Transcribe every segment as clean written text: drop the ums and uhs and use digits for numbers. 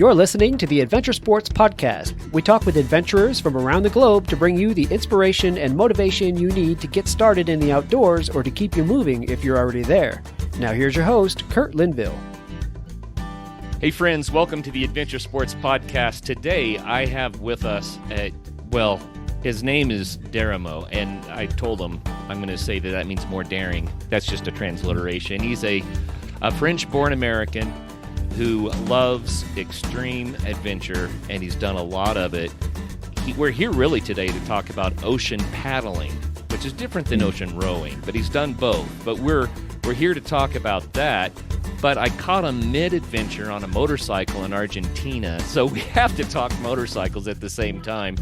You're listening to the Adventure Sports Podcast. We talk with adventurers from around the globe to bring you the inspiration and motivation you need to get started in the outdoors or to keep you moving if you're already there. Now here's your host, Kurt Linville. Hey friends, welcome to the Adventure Sports Podcast. Today I have with us, his name is Derreumaux, and I told him I'm going to say that means more daring. That's just a transliteration. He's a French-born American who loves extreme adventure, and he's done a lot of it. We're here really today to talk about ocean paddling, which is different than ocean rowing, but he's done both. But we're here to talk about that. But I caught him mid-adventure on a motorcycle in Argentina, so we have to talk motorcycles at the same time.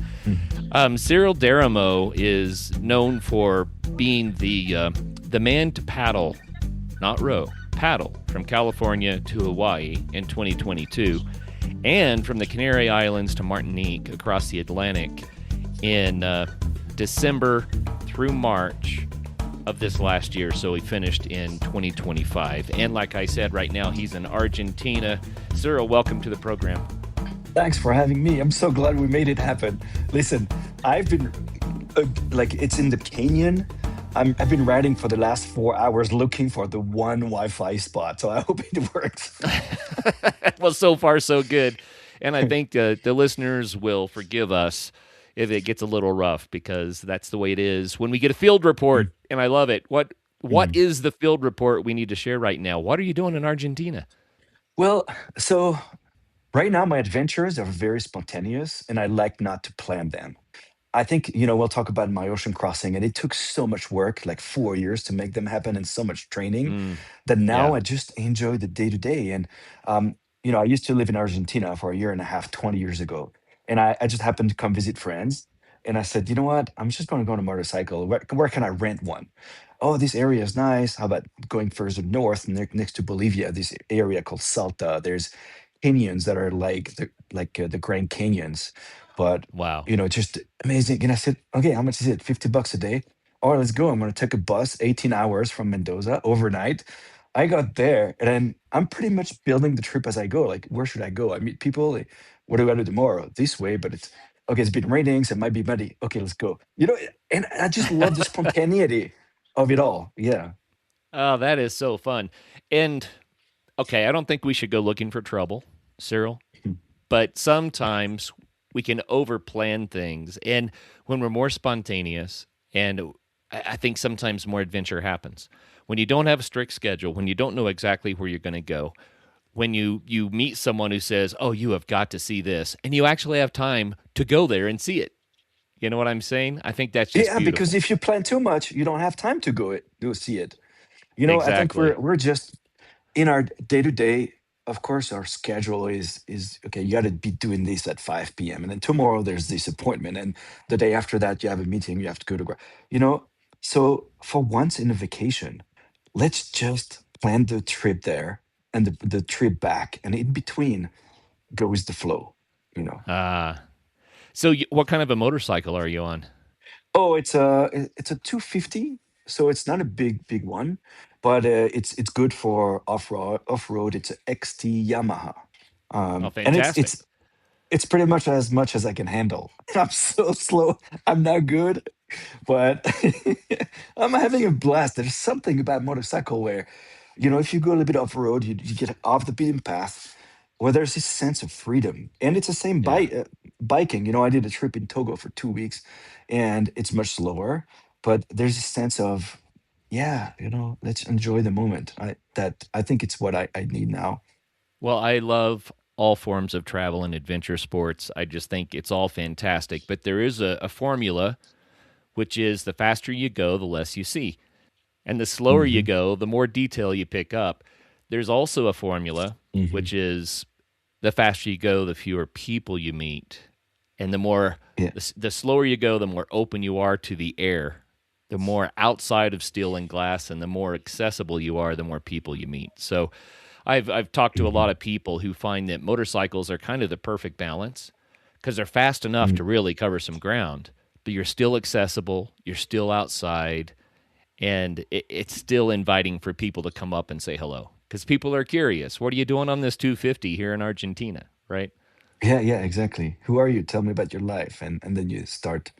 Cyril Derreumaux is known for being the man to paddle, not row, paddle from California to Hawaii in 2022, and from the Canary Islands to Martinique across the Atlantic in December through March of this last year, so he finished in 2025. And like I said, right now he's in Argentina. Cyril, welcome to the program. Thanks for having me. I'm so glad we made it happen. Listen, I've been it's in the canyon. I've been riding for the last 4 hours looking for the one Wi-Fi spot, so I hope it works. Well, so far so good. And I think the listeners will forgive us if it gets a little rough, because that's the way it is when we get a field report, and I love it. What is the field report we need to share right now? What are you doing in Argentina? Well, so right now my adventures are very spontaneous, and I like not to plan them. I think, we'll talk about my ocean crossing, and it took so much work, like 4 years to make them happen and so much training that now I just enjoy the day to day. And, I used to live in Argentina for a year and a half, 20 years ago. And I just happened to come visit friends. And I said, you know what? I'm just going to go on a motorcycle. Where can I rent one? Oh, this area is nice. How about going further north next to Bolivia, this area called Salta? There's canyons that are like the Grand Canyons. But, Wow. just amazing. And I said, okay, how much is it? $50 a day? All right, let's go. I'm going to take a bus 18 hours from Mendoza overnight. I got there, and then I'm pretty much building the trip as I go. Like, where should I go? I meet people. Like, what do I do tomorrow? This way, but it's okay. It's been raining, so it might be muddy. Okay, let's go. And I just love the spontaneity of it all. Yeah. Oh, that is so fun. And, okay, I don't think we should go looking for trouble, Cyril, but sometimes we can overplan things. And when we're more spontaneous, and I think sometimes more adventure happens. When you don't have a strict schedule, when you don't know exactly where you're going to go, when you meet someone who says, oh, you have got to see this, and you actually have time to go there and see it. You know what I'm saying? I think that's just beautiful. Because if you plan too much, you don't have time to go see it. I think Exactly. we're just in our day to day. Of course, our schedule is okay. You got to be doing this at 5 p.m. and then tomorrow there's this appointment, and the day after that you have a meeting. You have to go to So for once in a vacation, let's just plan the trip there and the trip back, and in between goes the flow. So what kind of a motorcycle are you on? Oh, it's a 250, so it's not a big one, but it's good for off-road. Off-road, it's a XT Yamaha, Oh, and fantastic. it's pretty much as I can handle. I'm so slow. I'm not good, but I'm having a blast. There's something about motorcycle where, if you go a little bit off-road, you get off the beaten path, where there's this sense of freedom, and it's the same Yeah. biking. I did a trip in Togo for 2 weeks, and it's much slower, but there's a sense of, yeah, let's enjoy the moment. I think it's what I need now. Well, I love all forms of travel and adventure sports. I just think it's all fantastic. But there is a formula, which is the faster you go, the less you see. And the slower you Hmm. go, the more detail you pick up. There's also a formula, Hmm. which is the faster you go, the fewer people you meet. And Yeah. the slower you go, the more open you are to the air. The more outside of steel and glass, and the more accessible you are, the more people you meet. So I've talked to a lot Hmm. of people who find that motorcycles are kind of the perfect balance, because they're fast enough Hmm. to really cover some ground, but you're still accessible, you're still outside, and it's still inviting for people to come up and say hello, because people are curious. What are you doing on this 250 here in Argentina? right? Yeah, yeah, exactly. Who are you? Tell me about your life, and then you start,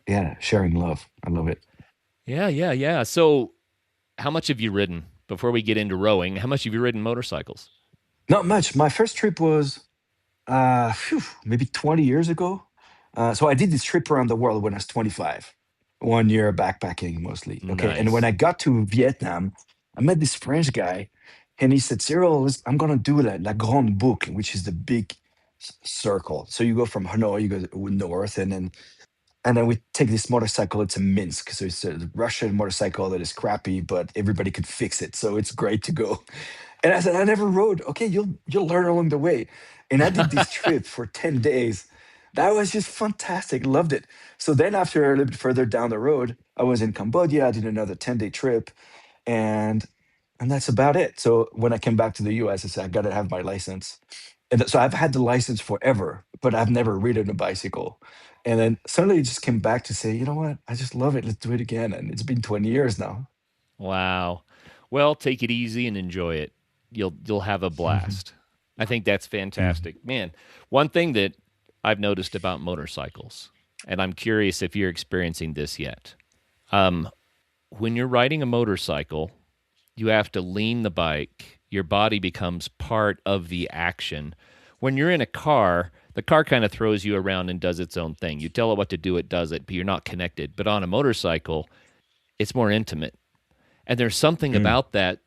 yeah, sharing love. I love it. Yeah, yeah, yeah. So, how much have you ridden before we get into rowing? How much have you ridden motorcycles? Not much. My first trip was maybe 20 years ago. So I did this trip around the world when I was 25, 1 year backpacking mostly. Okay. And when Nice. I got to Vietnam, I met this French guy and he said, Cyril, I'm going to do la Grande Boucle, which is the big circle. So you go from Hanoi, you go north, and then we take this motorcycle. It's a Minsk. So it's a Russian motorcycle that is crappy, but everybody could fix it. So it's great to go. And I said, I never rode. Okay, you'll learn along the way. And I did this trip for 10 days. That was just fantastic. Loved it. So then after a little bit further down the road, I was in Cambodia. I did another 10-day trip. And and that's about it. So when I came back to the US, I said, I gotta have my license. And so I've had the license forever, but I've never ridden a bicycle. And then suddenly it just came back to say, you know what? I just love it. Let's do it again. And it's been 20 years now. Wow. Well, take it easy and enjoy it. You'll have a Mhm, blast. I think that's mhm, fantastic. Man, one thing that I've noticed about motorcycles, and I'm curious if you're experiencing this yet. Um, when you're riding a motorcycle, you have to lean the bike. Your body becomes part of the action. When you're in a car, the car kind of throws you around and does its own thing. You tell it what to do, it does it, but you're not connected. But on a motorcycle, it's more intimate. And there's something mm. about that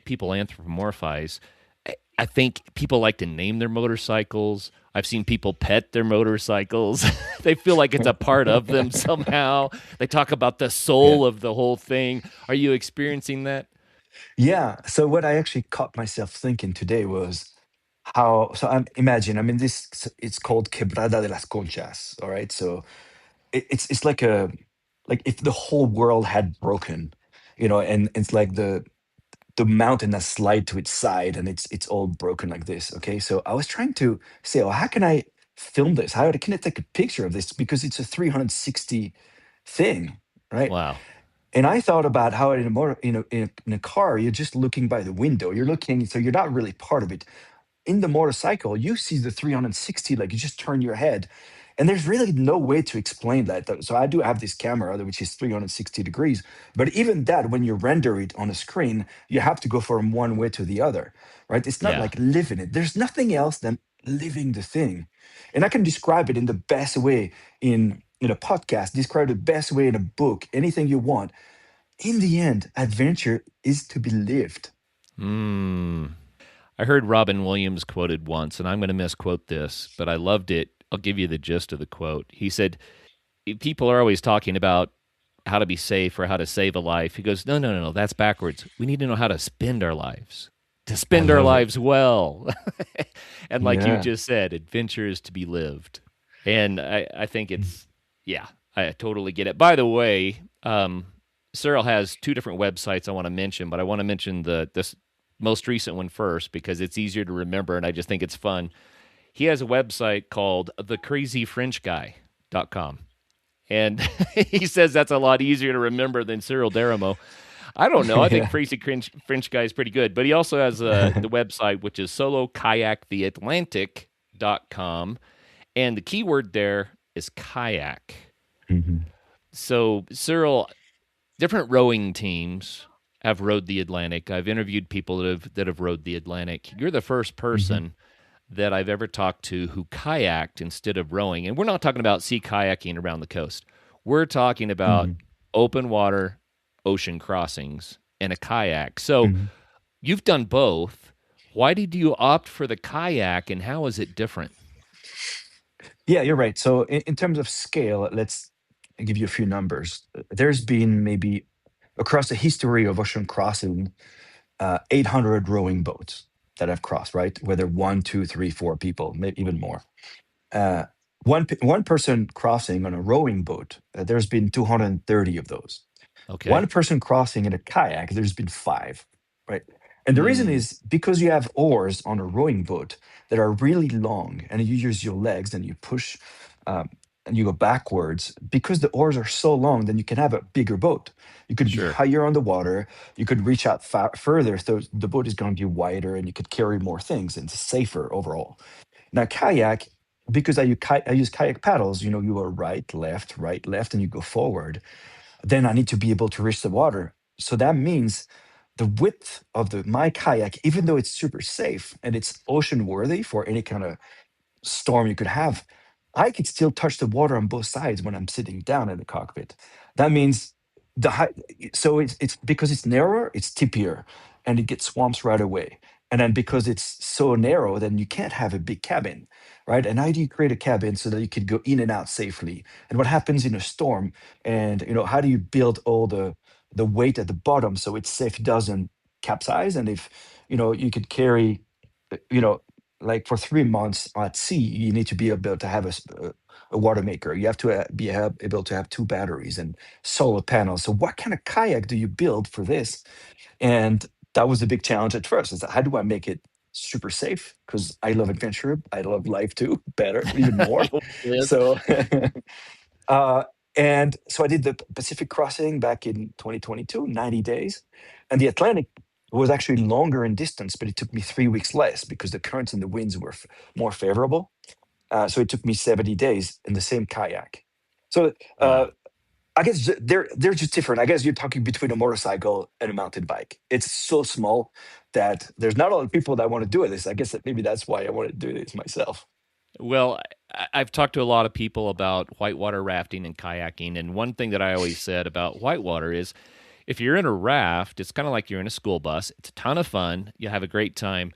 people anthropomorphize. I think people like to name their motorcycles. I've seen people pet their motorcycles. They feel like it's a part of them somehow. They talk about the Yeah. soul of the whole thing. Are you experiencing that? Yeah. So what I actually caught myself thinking today was how, so imagine, I mean, it's called Quebrada de las Conchas. All right. So it's like if the whole world had broken, and it's like the mountain has slide to its side and it's all broken like this. Okay. So I was trying to say, oh, how can I film this? How can I take a picture of this? Because it's a 360 thing, right? Wow. And I thought about how in a motor, in a car, you're just looking by the window. You're looking, so you're not really part of it. In the motorcycle, you see the 360, like you just turn your head. And there's really no way to explain that. So I do have this camera, which is 360 degrees. But even that, when you render it on a screen, you have to go from one way to the other, right? It's not Yeah. like living it. There's nothing else than living the thing. And I can describe it in the best way in a podcast, describe the best way in a book, anything you want. In the end, adventure is to be lived. Hmm. I heard Robin Williams quoted once, and I'm going to misquote this, but I loved it. I'll give you the gist of the quote. He said, people are always talking about how to be safe or how to save a life. He goes, no, no, no, no, that's backwards. We need to know how to spend our lives, to I spend our love it. lives well. And like you Yeah. just said, adventure is to be lived. And I think it's, yeah, I totally get it. By the way, Cyril has two different websites I want to mention, but I want to mention this most recent one first because it's easier to remember and I just think it's fun. He has a website called thecrazyfrenchguy.com. And he says that's a lot easier to remember than Cyril Derreumaux. I don't know. I think Yeah. French Guy is pretty good. But he also has the website, which is solokayaktheatlantic.com. And the keyword there is kayak. Mhm, So, Cyril, different rowing teams have rowed the Atlantic. I've interviewed people that have rowed the Atlantic. You're the first mhm, person that I've ever talked to who kayaked instead of rowing. And we're not talking about sea kayaking around the coast. We're talking about mhm, open water ocean crossings in a kayak. So mhm. you've done both. Why did you opt for the kayak and how is it different? Yeah, you're right. So in terms of scale, let's give you a few numbers. There's been maybe across the history of ocean crossing, 800 rowing boats that have crossed, right? Whether one, two, three, four people, maybe even more. Uh, one person crossing on a rowing boat, there's been 230 of those. Okay. One person crossing in a kayak, there's been five, right? And the reason Hmm. is because you have oars on a rowing boat that are really long, and you use your legs and you push, um, and you go backwards. Because the oars are so long, then you can have a bigger boat. You could be Sure. higher on the water. You could reach out further, so the boat is going to be wider, and you could carry more things, and it's safer overall. Now kayak, because I use kayak paddles. You go right, left, and you go forward. Then I need to be able to reach the water. So that means the width of the my kayak, even though it's super safe and it's ocean worthy for any kind of storm you could have, I could still touch the water on both sides when I'm sitting down in the cockpit. That means the height, so it's because it's narrower, it's tippier, and it gets swamps right away. And then because it's so narrow, then you can't have a big cabin, right? And how do you create a cabin so that you could go in and out safely? And what happens in a storm? And how do you build all the weight at the bottom so it's safe, it doesn't capsize, and if you could carry, you know like for 3 months at sea, you need to be able to have a water maker. You have to able to have two batteries and solar panels. So what kind of kayak do you build for this? And that was a big challenge at first. Is how do I make it super safe? Because I love adventure. I love life too, better, even more. You live. So Uh, and so I did the Pacific crossing back in 2022, 90 days. And the Atlantic was actually longer in distance, but it took me 3 weeks less because the currents and the winds were more favorable. So it took me 70 days in the same kayak. So Wow. I guess they're just different. I guess you're talking between a motorcycle and a mountain bike. It's so small that there's not a lot of people that want to do this. I guess that maybe that's why I want to do this myself. Well, I've talked to a lot of people about whitewater rafting and kayaking, and one thing that I always said about whitewater is if you're in a raft, it's kind of like you're in a school bus. It's a ton of fun. You have a great time.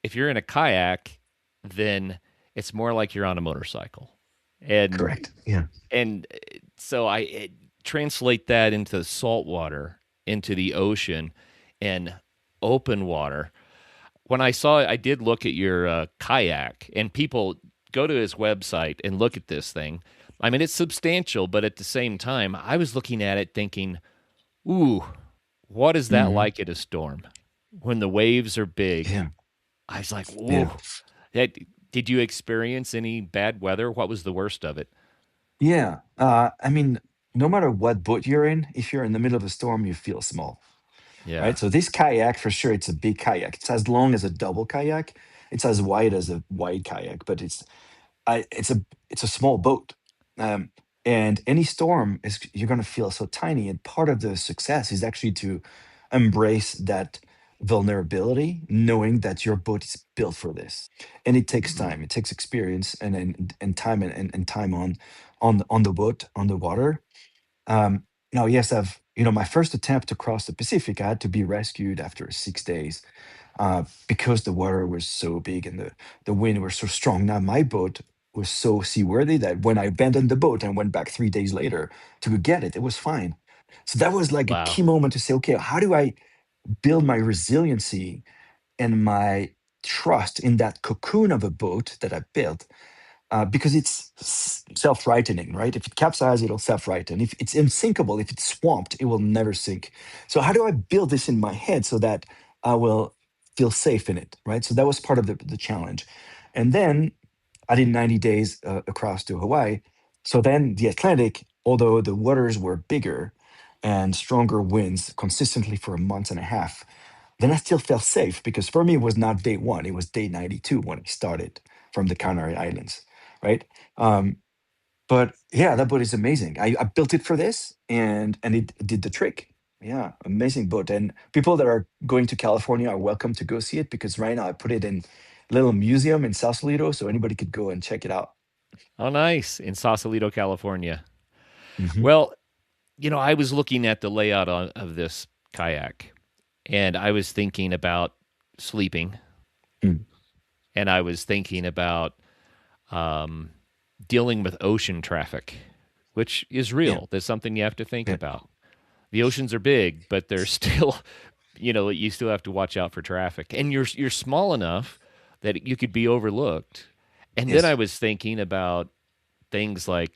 If you're in a kayak, then it's more like you're on a motorcycle. And Correct. Yeah. and so translate that into salt water, into the ocean, and open water. When I did look at your kayak, and people go to his website and look at this thing. I mean, it's substantial, but at the same time, I was looking at it thinking, ooh, what is that Hmm. like at a storm when the waves are big? Yeah. I was like, Yeah. ooh. That, did you experience any bad weather? What was the worst of it? Yeah. I mean, no matter what boat you're in, if you're in the middle of a storm, you feel small, Yeah. right? So this kayak, for sure, it's a big kayak. It's as long as a double kayak. It's as wide as a wide kayak, but it's a small boat. Um, and any storm is you're going to feel so tiny. And part of the success is actually to embrace that vulnerability, knowing that your boat is built for this. And it takes Mm. time. It takes experience and time and time on the boat on the water. Now, yes, my first attempt to cross the Pacific, I had to be rescued after 6 days because the water was so big and the wind was so strong. Now my boat was so seaworthy that when I abandoned the boat and went back 3 days later to go get it, it was fine. So that was like a key Wow. moment to say, okay, how do I build my resiliency and my trust in that cocoon of a boat that I built? Because it's self-rightening, right? If it capsizes, it'll self-righten. If it's unsinkable, if it's swamped, it will never sink. So how do I build this in my head so that I will feel safe in it, right? So that was part of the challenge. And then I did 90 days across to Hawaii. So then the Atlantic, although the waters were bigger and stronger winds consistently for a month and a half, then I still felt safe because for me, it was not day one, it was day 92 when I started from the Canary Islands, right? Um, but yeah, that boat is amazing. I built it for this and it did the trick. Yeah, amazing boat. And people that are going to California are welcome to go see it because right now I put it in a little museum in Sausalito so anybody could go and check it out. Oh, nice. In Sausalito, California. Hmm. Well, I was looking at the layout of this kayak, and I was thinking about sleeping, Mm. and I was thinking about um, dealing with ocean traffic, which is Yeah, real. That's something you have to think yeah, about. The oceans are big, but they're still, you still have to watch out for traffic, and you're small enough that you could be overlooked. And then I yes, was thinking about things like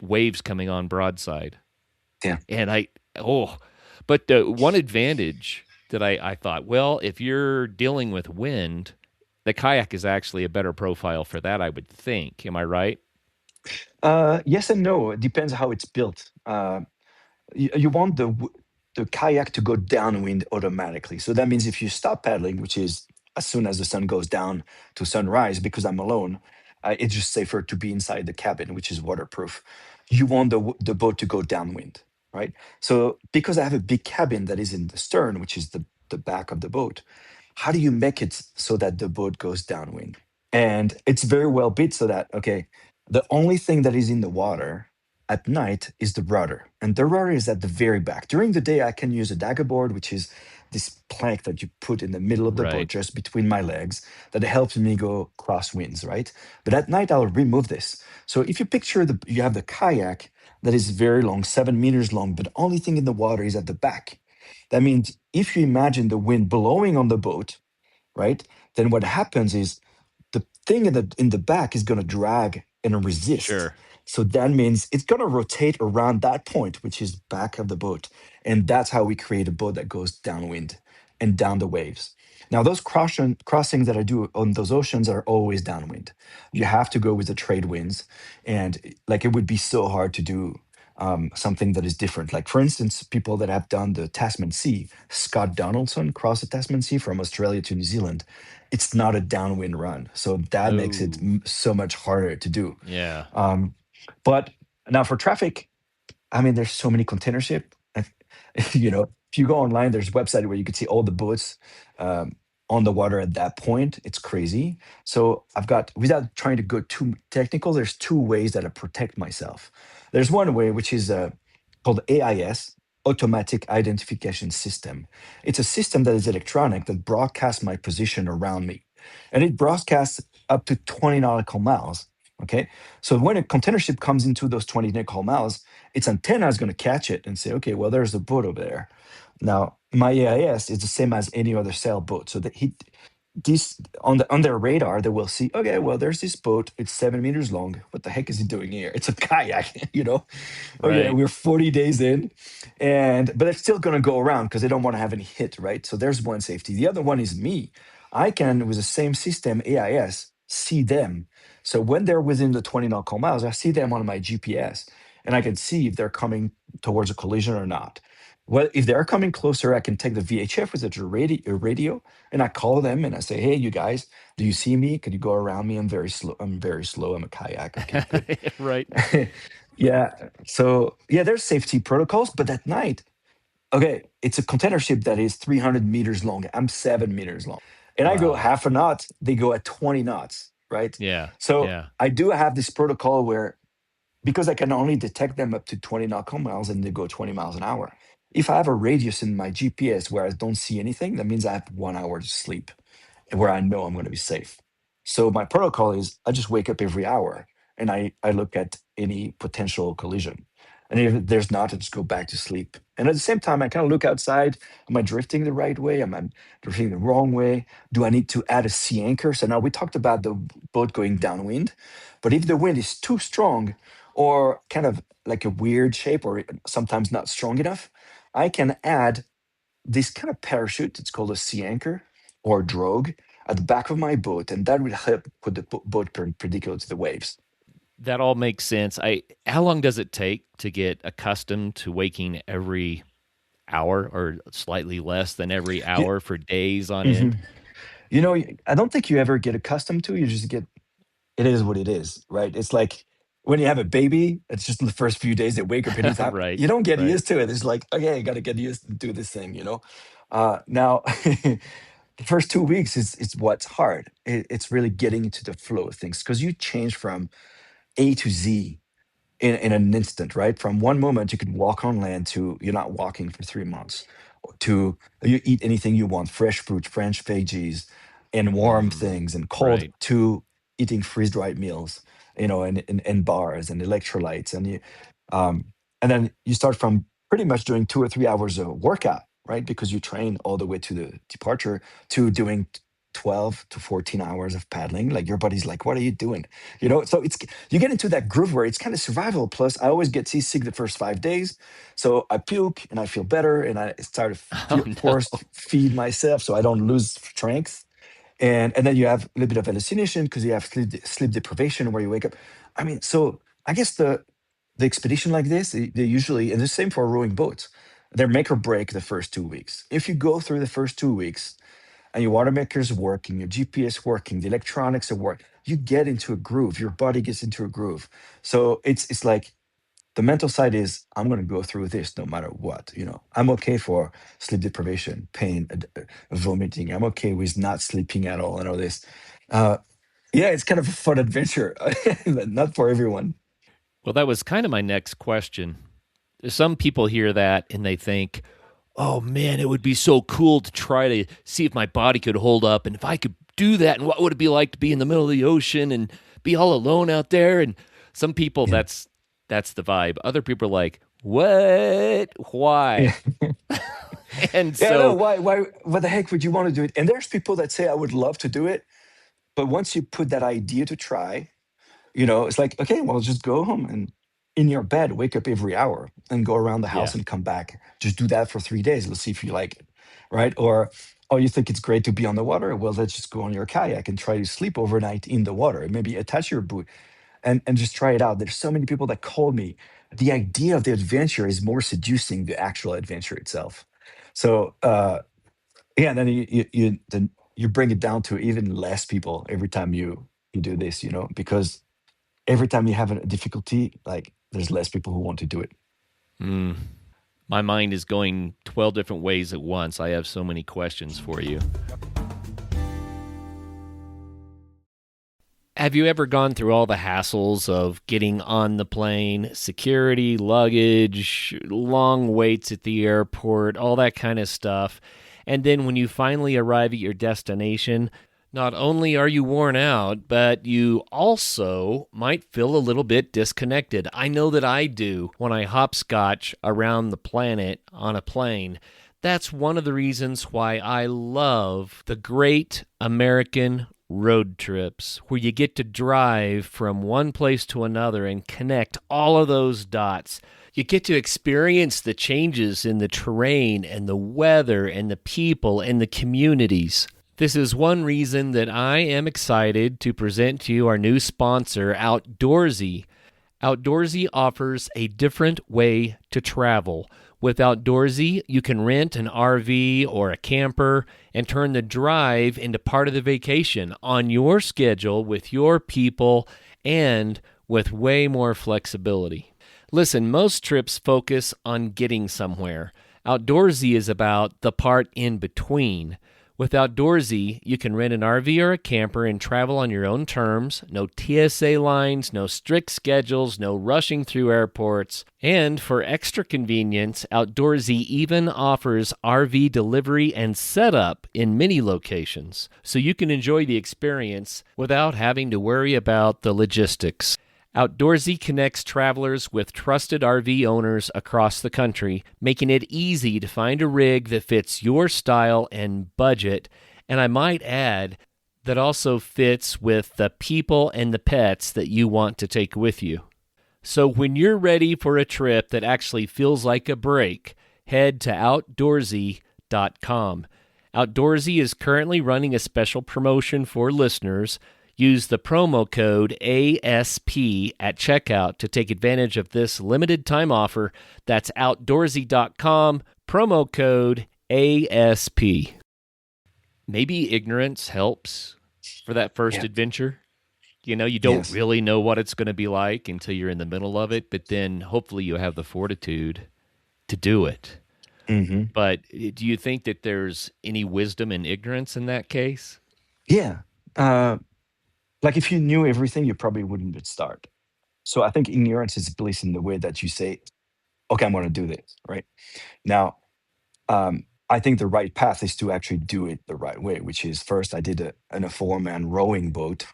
waves coming on broadside, yeah. and but the one advantage that I thought, well, if you're dealing with wind, the kayak is actually a better profile for that, I would think. Am I right? Yes and no. It depends how it's built. You want the kayak to go downwind automatically. So that means if you stop paddling, which is as soon as the sun goes down to sunrise, because I'm alone, it's just safer to be inside the cabin, which is waterproof. You want the boat to go downwind, right? So because I have a big cabin that is in the stern, which is the back of the boat, how do you make it so that the boat goes downwind? And it's very well built so that, okay, the only thing that is in the water at night is the rudder. And the rudder is at the very back. During the day, I can use a dagger board, which is this plank that you put in the middle of the boat, Right. just between my legs, that helps me go crosswinds, right? But at night, I'll remove this. So if you picture you have the kayak that is very long, 7 meters long, but the only thing in the water is at the back. That means if you imagine the wind blowing on the boat, right? Then what happens is the thing in the back is going to drag and resist. Sure. So that means it's going to rotate around that point, which is back of the boat, and that's how we create a boat that goes downwind and down the waves. Now, those crossings that I do on those oceans are always downwind. You have to go with the trade winds, and like it would be so hard to do something that is different. Like, for instance, people that have done the Tasman Sea, Scott Donaldson crossed the Tasman Sea from Australia to New Zealand. It's not a downwind run. So that makes it Oh, so much harder to do. yeah. Um, but now for traffic, I mean, there's so many container ship. If you go online, there's a website where you can see all the boats um, on the water at that point. It's crazy. So I've got, without trying to go too technical, there's two ways that I protect myself. There's one way, which is called AIS, Automatic Identification System. It's a system that is electronic that broadcasts my position around me. And it broadcasts up to 20 nautical miles. Okay. So when a container ship comes into those 20 nautical miles, its antenna is going to catch it and say, okay, well, there's a boat over there. Now, my AIS is the same as any other sailboat. So that this on their radar, they will see, okay, well, there's this boat. It's 7 meters long. What the heck is he doing here? It's a kayak, Okay, Right. we're 40 days in, but it's still going to go around because they don't want to have any hit, right? So there's one safety. The other one is me. I can, with the same system, AIS, see them. So when they're within the 20 nautical miles, I see them on my GPS, and I can see if they're coming towards a collision or not. Well, if they're coming closer, I can take the VHF with a radio, and I call them and I say, "Hey, you guys, do you see me? Can you go around me? I'm very slow. I'm very slow. I'm a kayak. Okay, good." Right. Yeah. So yeah, there's safety protocols, but at night, okay, it's a container ship that is 300 meters long. I'm 7 meters long, and I go Wow. half a knot. They go at 20 knots, right? Yeah. So Yeah. I do have this protocol where, because I can only detect them up to 20 nautical miles and they go 20 miles an hour. If I have a radius in my GPS where I don't see anything, that means I have 1 hour to sleep where I know I'm going to be safe. So my protocol is I just wake up every hour and I look at any potential collision. And if there's not, I just go back to sleep. And at the same time, I kind of look outside. Am I drifting the right way? Am I drifting the wrong way? Do I need to add a sea anchor? So now we talked about the boat going downwind, but if the wind is too strong or kind of like a weird shape or sometimes not strong enough, I can add this kind of parachute. It's called a sea anchor or drogue at the back of my boat, and that will help put the boat perpendicular to the waves. That all makes sense. I How long does it take to get accustomed to waking every hour or slightly less than every Yeah. hour for days on end? Mhm. I don't think you ever get accustomed to. You just get, it is what it is, right? It's like when you have a baby. It's just the first few days they wake up anytime. Right. You don't get Right. used to it. It's like, okay, I got to get used to do this thing. Now, the first 2 weeks is what's hard. It's really getting into the flow of things because you change from A to Z in an instant, right? From one moment you could walk on land to you're not walking for 3 months, to you eat anything you want, fresh fruit, French veggies, and warm Mm, things, and cold, right. to eating freeze-dried meals, and bars and electrolytes, um, and then you start from pretty much doing 2 or 3 hours of workout, right? Because you train all the way to the departure, to doing 12 to 14 hours of paddling. Like your body's like, what are you doing? So you get into that groove where it's kind of survival. Plus, I always get seasick the first 5 days, so I puke and I feel better, and I start to Oh force no. feed myself so I don't lose strength. And then you have a little bit of hallucination because you have sleep deprivation where you wake up. I mean, so I guess the expedition like this, they usually, and the same for rowing boats, they're make or break the first 2 weeks. If you go through the first 2 weeks, and your water maker is working, your GPS working, the electronics are working, you get into a groove. Your body gets into a groove. So it's like the mental side is I'm going to go through this no matter what. I'm okay for sleep deprivation, pain, vomiting. I'm okay with not sleeping at all and all this. Uh, yeah, it's kind of a fun adventure, but not for everyone. Well, that was kind of my next question. Some people hear that and they think, oh man, it would be so cool to try to see if my body could hold up. And if I could do that, and what would it be like to be in the middle of the ocean and be all alone out there? And some people, Yeah. that's the vibe. Other people are like, what? Why? Yeah. And Yeah, no, so, what the heck would you want to do it? And there's people that say, I would love to do it. But once you put that idea to try, it's like, okay, well, just go home and in your bed, wake up every hour and go around the house yeah. and come back. Just do that for 3 days. Let's see if you like it. Right. Or, oh, you think it's great to be on the water? Well, let's just go on your kayak and try to sleep overnight in the water. Maybe attach your boot and just try it out. There's so many people that call me. The idea of the adventure is more seducing the actual adventure itself. So, yeah, and then you bring it down to even less people every time you do this, because every time you have a difficulty, like there's less people who want to do it. Mm, my mind is going 12 different ways at once. I have so many questions for you. Have you ever gone through all the hassles of getting on the plane, security, luggage, long waits at the airport, all that kind of stuff? And then when you finally arrive at your destination, not only are you worn out, but you also might feel a little bit disconnected. I know that I do when I hopscotch around the planet on a plane. That's one of the reasons why I love the great American road trips, where you get to drive from one place to another and connect all of those dots. You get to experience the changes in the terrain and the weather and the people and the communities. This is one reason that I am excited to present to you our new sponsor, Outdoorsy. Outdoorsy offers a different way to travel. With Outdoorsy, you can rent an RV or a camper and turn the drive into part of the vacation on your schedule with your people and with way more flexibility. Listen, most trips focus on getting somewhere. Outdoorsy is about the part in between. With Outdoorsy, you can rent an RV or a camper and travel on your own terms. No TSA lines, no strict schedules, no rushing through airports. And for extra convenience, Outdoorsy even offers RV delivery and setup in many locations, so you can enjoy the experience without having to worry about the logistics. Outdoorsy connects travelers with trusted RV owners across the country, making it easy to find a rig that fits your style and budget, and I might add, that also fits with the people and the pets that you want to take with you. So when you're ready for a trip that actually feels like a break, head to Outdoorsy.com. Outdoorsy is currently running a special promotion for listeners. Use the promo code ASP at checkout to take advantage of this limited time offer. That's Outdoorsy.com, promo code ASP. Maybe ignorance helps for that first Yeah. adventure. You don't Yes. really know what it's going to be like until you're in the middle of it, but then hopefully you have the fortitude to do it. Hmm. But do you think that there's any wisdom in ignorance in that case? Yeah. Like if you knew everything, you probably wouldn't start. So I think ignorance is bliss in the way that you say, okay, I'm going to do this. Right now, I think the right path is to actually do it the right way, which is first I did a four-man rowing boat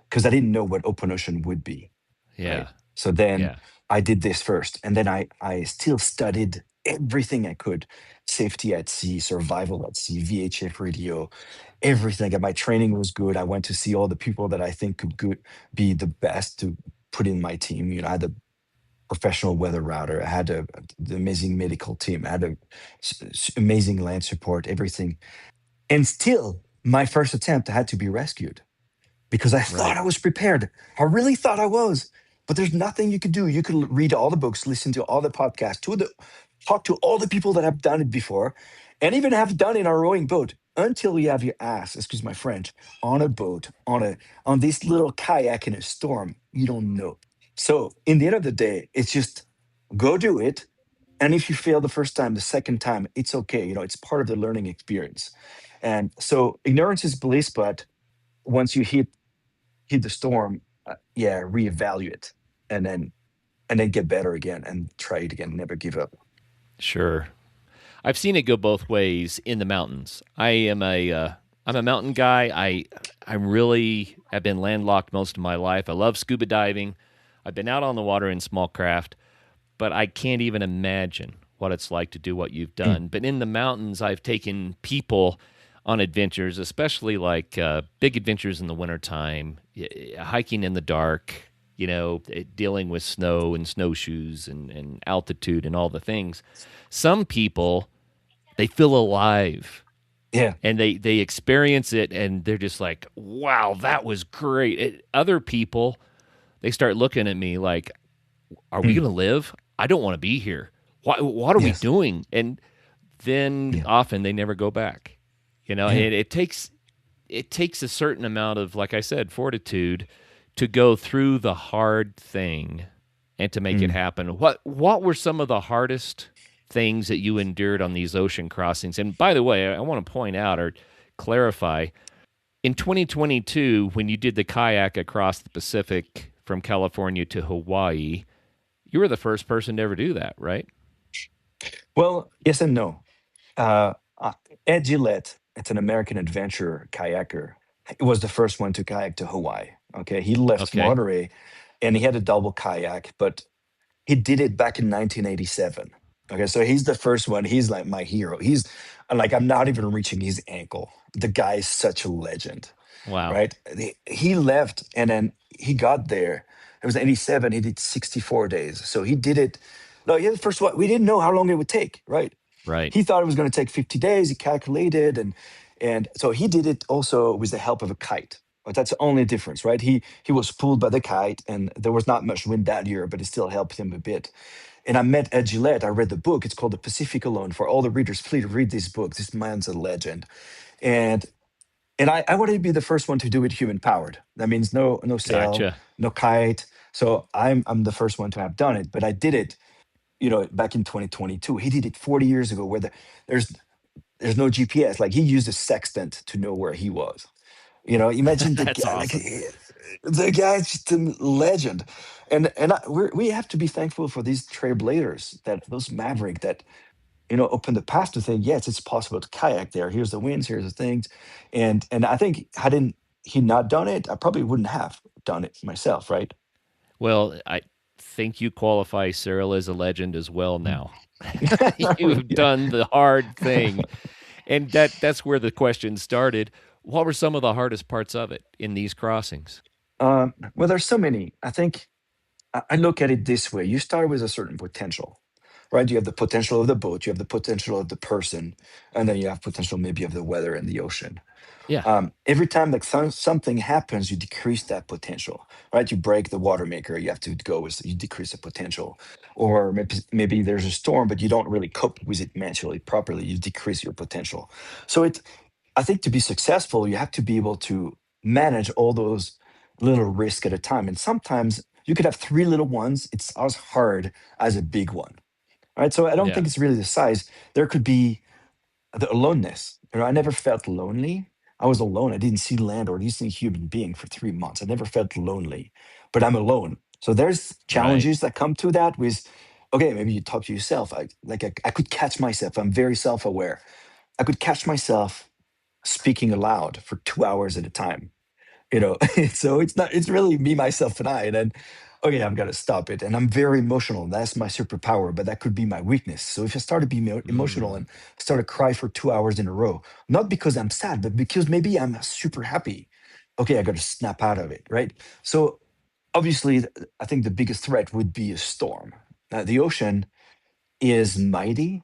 because I didn't know what open ocean would be, right? Yeah. So then Yeah. I did this first, and then I still studied everything I could: safety at sea, survival at sea, VHF radio, everything. And my training was good. I went to see all the people that I think could be the best to put in my team. I had a professional weather router. I had the amazing medical team. I had amazing land support, everything. And still, my first attempt I had to be rescued because I thought Right. I was prepared. I really thought I was. But there's nothing you could do. You could read all the books, listen to all the podcasts, talk to all the people that have done it before, And even have done in a rowing boat until you have your ass, excuse my French, on a boat, on this little kayak in a storm. You don't know. So in the end of the day, it's just go do it. And if you fail the first time, the second time, it's okay. It's part of the learning experience. And so ignorance is bliss, but once you hit the storm, yeah, reevaluate and then get better again and try it again. Never give up. Sure. I've seen it go both ways in the mountains. I'm a mountain guy. I really have been landlocked most of my life. I love scuba diving. I've been out on the water in small craft, but I can't even imagine what it's like to do what you've done. But in the mountains, I've taken people on adventures, especially like big adventures in the wintertime, hiking in the dark, dealing with snow and snowshoes and altitude and all the things. Some people, they feel alive Yeah. and they experience it and they're just like, wow, that was great. Other people, they start looking at me like, are we Mm. going to live? I don't want to be here. What are we Yes. doing? And then Yeah. often they never go back. And Yeah. it takes a certain amount of, like I said, fortitude to go through the hard thing and to make it Mm. happen. What were some of the hardest things that you endured on these ocean crossings? And by the way, I want to point out or clarify, in 2022, when you did the kayak across the Pacific from California to Hawaii, you were the first person to ever do that, right? Well, yes and no. Uh, uh, Ed Gillette, it's an American adventurer kayaker. He was the first one to kayak to Hawaii. Okay, he left Okay. Monterey, and he had a double kayak, but he did it back in 1987. Okay, so he's the first one. He's like my hero. He's like I'm not even reaching his ankle. The guy is such a legend, Wow. right? He left and then he got there. It was 87. He did 64 days. So he did it. No, yeah, first one, we didn't know how long it would take, right? Right. He thought it was going to take 50 days. He calculated and so he did it also with the help of a kite. But that's the only difference, right? He was pulled by the kite and there was not much wind that year, but it still helped him a bit. And I met Ed Gillette. I read the book. It's called The Pacific Alone. For all the readers, please read this book. This man's a legend. And I wanted to be the first one to do it human powered. That means no sail, Gotcha. no kite. So I'm the first one to have done it. But I did it, back in 2022. He did it 40 years ago, where there's there's no GPS. Like he used a sextant to know where he was. Imagine the That's guy, like awesome. the guy's just a legend, and we have to be thankful for these trailblazers, that those maverick that open the path to think, yes, it's possible to kayak there. Here's the winds, here's the things, and I think hadn't he not done it, I probably wouldn't have done it myself, right? Well, I think you qualify Cyril as a legend as well Mm. now. You've Yeah. done the hard thing. And that's where the question started. What were some of the hardest parts of it in these crossings? Well, there's so many. I think I look at it this way: you start with a certain potential, right? You have the potential of the boat, you have the potential of the person, and then you have potential maybe of the weather and the ocean. Yeah. Every time like something happens, you decrease that potential, right? You break the water maker, you have to go with you decrease the potential, or maybe there's a storm, but you don't really cope with it mentally properly. You decrease your potential. So I think to be successful, you have to be able to manage all those little risks at a time. And sometimes you could have three little ones. It's as hard as a big one, right? So I don't Yeah. think it's really the size. There could be the aloneness. I never felt lonely. I was alone. I didn't see land or didn't see a human being for 3 months. I never felt lonely, but I'm alone. So there's Right. challenges that come to that with, okay, maybe you talk to yourself. I could catch myself. I'm very self-aware. I could catch myself speaking aloud for 2 hours at a time. So it's really me, myself, and I. And then, okay, I'm gonna stop it. And I'm very emotional. That's my superpower, but that could be my weakness. So if I start to be emotional Mm. and start to cry for 2 hours in a row, not because I'm sad, but because maybe I'm super happy. Okay, I gotta snap out of it, right? So obviously, I think the biggest threat would be a storm. The ocean is mighty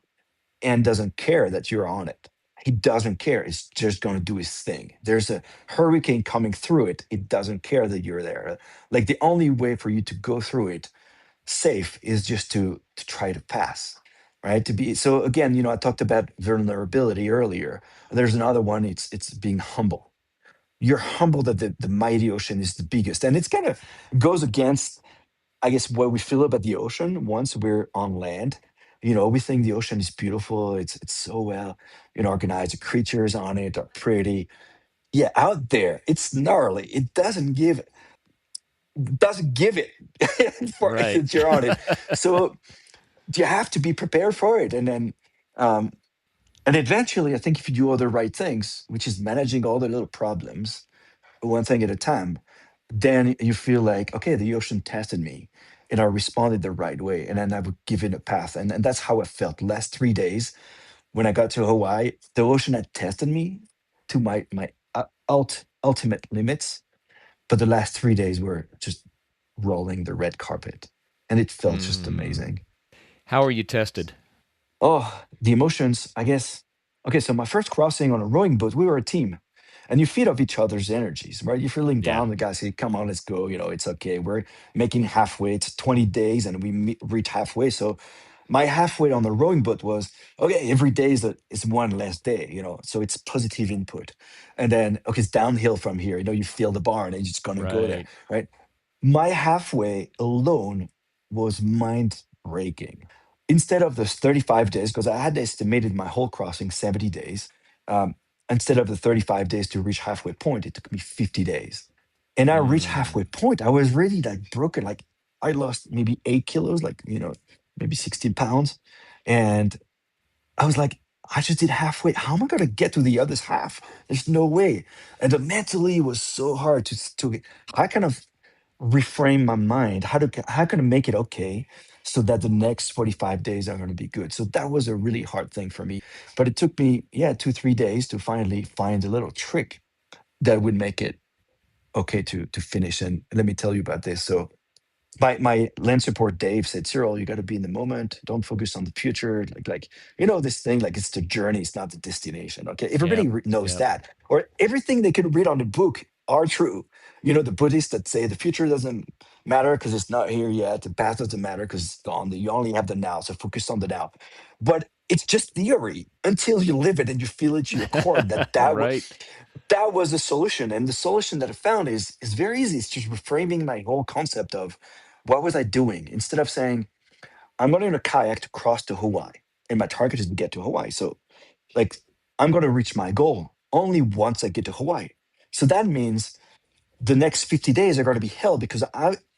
and doesn't care that you're on it. He doesn't care. It's just going to do his thing. There's a hurricane coming through it. It doesn't care that you're there. Like the only way for you to go through it safe is just to try to pass, right? To be so again, I talked about vulnerability earlier. There's another one. It's being humble. You're humble that the mighty ocean is the biggest, and it's kind of goes against, I guess, what we feel about the ocean once we're on land. We think the ocean is beautiful. It's so well, organized. The creatures on it are pretty. Yeah, out there, it's gnarly. It doesn't give it for Right. that you're on it. So you have to be prepared for it, um, and eventually, I think if you do all the right things, which is managing all the little problems one thing at a time, then you feel like, okay, the ocean tested me and I responded the right way. And then I would give it a path. And that's how I felt last 3 days when I got to Hawaii. The ocean had tested me to my ultimate limits. But the last 3 days were just rolling the red carpet. And it felt just Mm. amazing. How are you tested? Oh, the emotions, I guess. Okay, so my first crossing on a rowing boat, we were a team. And you feed off each other's energies, right? You're feeling Yeah. down, the guy say, come on, let's go. It's okay. We're making halfway. It's 20 days and we reach halfway. So my halfway on the rowing boat was, okay, every day is one less day, so it's positive input. And then, okay, it's downhill from here. You feel the bar and you're just going to go there, Right. right? My halfway alone was mind breaking. Instead of those 35 days, because I had estimated my whole crossing 70 days, um, instead of the 35 days to reach halfway point, it took me 50 days. And I reached Mm. halfway point. I was really like broken. Like I lost maybe 8 kilos, like, maybe 16 pounds. And I was like, I just did halfway. How am I going to get to the other half? There's no way. And the mentally was so hard to I kind of reframe my mind. How can I make it okay so that the next 45 days are going to be good? So that was a really hard thing for me. But it took me, yeah, 2 3 days to finally find a little trick that would make it okay to finish. And let me tell you about this. So my land support Dave said, Cyril, you got to be in the moment. Don't focus on the future. This thing, like it's the journey, it's not the destination. Okay, everybody Yep. knows Yep. that, or everything they could read on the book are true. The Buddhists that say the future doesn't matter because it's not here yet. The past doesn't matter because it's gone. You only have the now, so focus on the now. But it's just theory until you live it and you feel it to your core. Right. That was the solution, and the solution that I found is very easy. It's just reframing my whole concept of what was I doing instead of saying I'm going in a kayak to cross to Hawaii, and my target is to get to Hawaii. So, like, I'm going to reach my goal only once I get to Hawaii. So that means the next 50 days are going to be hell because